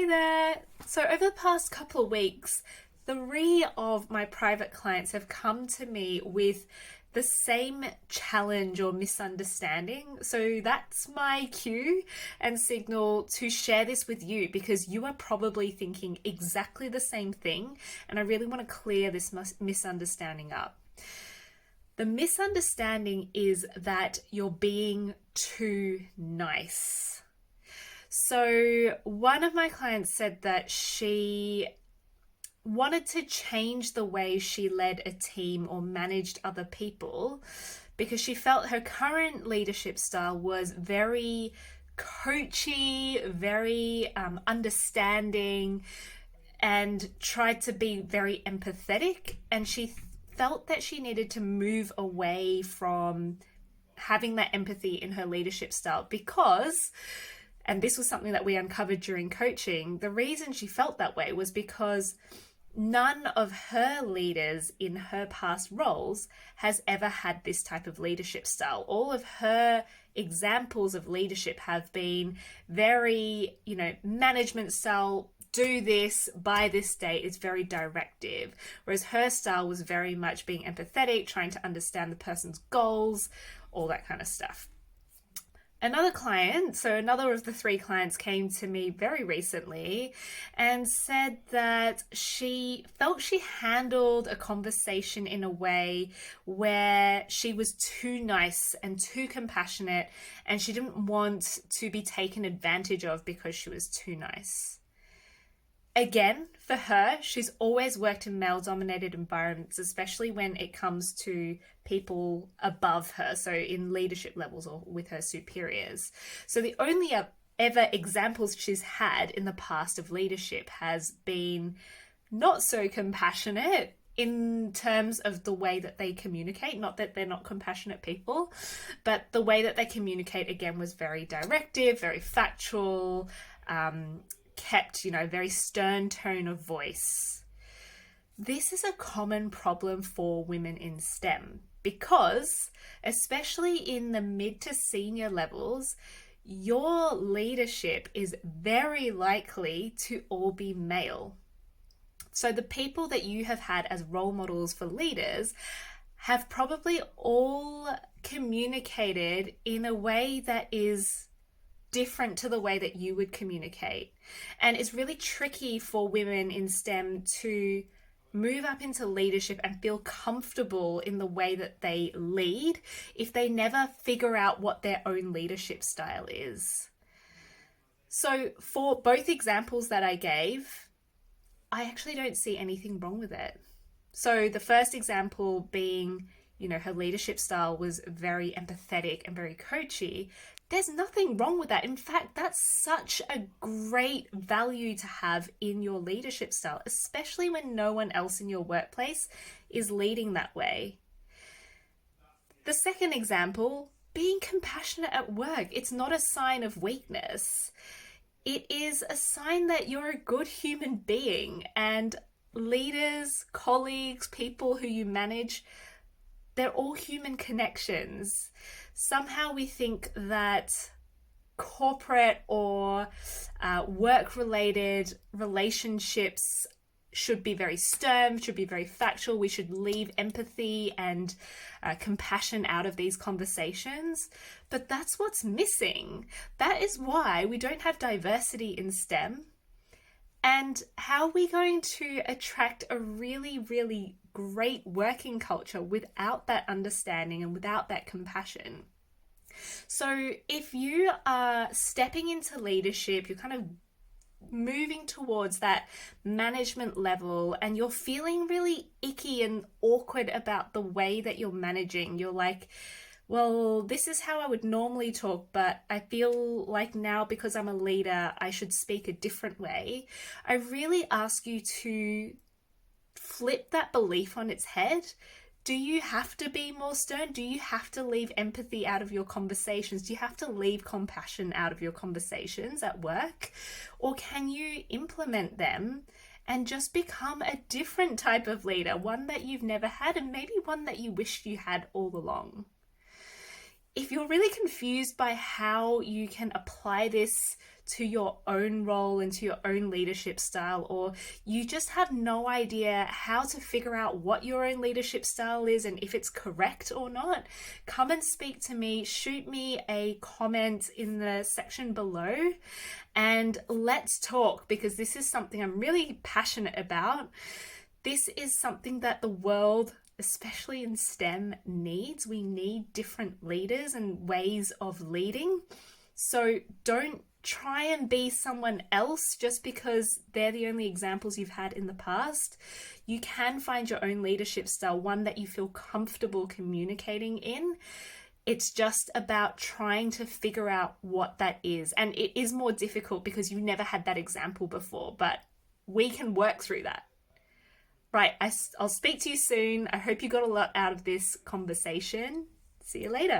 Hey there! So, over the past couple of weeks, 3 of my private clients have come to me with the same challenge or misunderstanding. So, that's my cue and signal to share this with you because you are probably thinking exactly the same thing, and I really want to clear this misunderstanding up. The misunderstanding is that you're being too nice. So, one of my clients said that she wanted to change the way she led a team or managed other people because she felt her current leadership style was very coachy, very understanding, and tried to be very empathetic. And she felt that she needed to move away from having that empathy in her leadership style because, and this was something that we uncovered during coaching, the reason she felt that way was because none of her leaders in her past roles has ever had this type of leadership style. All of her examples of leadership have been very, management style, do this by this date. Is very directive. Whereas her style was very much being empathetic, trying to understand the person's goals, all that kind of stuff. Another of the 3 clients came to me very recently and said that she felt she handled a conversation in a way where she was too nice and too compassionate, and she didn't want to be taken advantage of because she was too nice. Again, for her, she's always worked in male-dominated environments, especially when it comes to people above her, so in leadership levels or with her superiors. So the only ever examples she's had in the past of leadership has been not so compassionate in terms of the way that they communicate. Not that they're not compassionate people, but the way that they communicate, again, was very directive, very factual, kept, very stern tone of voice. This is a common problem for women in STEM because, especially in the mid to senior levels, your leadership is very likely to all be male. So the people that you have had as role models for leaders have probably all communicated in a way that is different to the way that you would communicate. And it's really tricky for women in STEM to move up into leadership and feel comfortable in the way that they lead if they never figure out what their own leadership style is. So for both examples that I gave, I actually don't see anything wrong with it. So the first example being, her leadership style was very empathetic and very coachy. There's nothing wrong with that. In fact, that's such a great value to have in your leadership style, especially when no one else in your workplace is leading that way. The second example, being compassionate at work. It's not a sign of weakness. It is a sign that you're a good human being, and leaders, colleagues, people who you manage, they're all human connections. Somehow we think that corporate or work-related relationships should be very stern, should be very factual. We should leave empathy and compassion out of these conversations. But that's what's missing. That is why we don't have diversity in STEM. And how are we going to attract a really, really great working culture without that understanding and without that compassion? So if you are stepping into leadership, you're kind of moving towards that management level and you're feeling really icky and awkward about the way that you're managing, you're like, well, this is how I would normally talk, but I feel like now because I'm a leader, I should speak a different way. I really ask you to flip that belief on its head. Do you have to be more stern? Do you have to leave empathy out of your conversations? Do you have to leave compassion out of your conversations at work? Or can you implement them and just become a different type of leader, one that you've never had and maybe one that you wished you had all along? If you're really confused by how you can apply this to your own role and to your own leadership style, or you just have no idea how to figure out what your own leadership style is and if it's correct or not, come and speak to me. Shoot me a comment in the section below and let's talk, because this is something I'm really passionate about. This is something that the world, especially in STEM, needs. We need different leaders and ways of leading. So don't try and be someone else just because they're the only examples you've had in the past. You can find your own leadership style, one that you feel comfortable communicating in. It's just about trying to figure out what that is. And it is more difficult because you never had that example before, but we can work through that. Right, I'll speak to you soon. I hope you got a lot out of this conversation. See you later.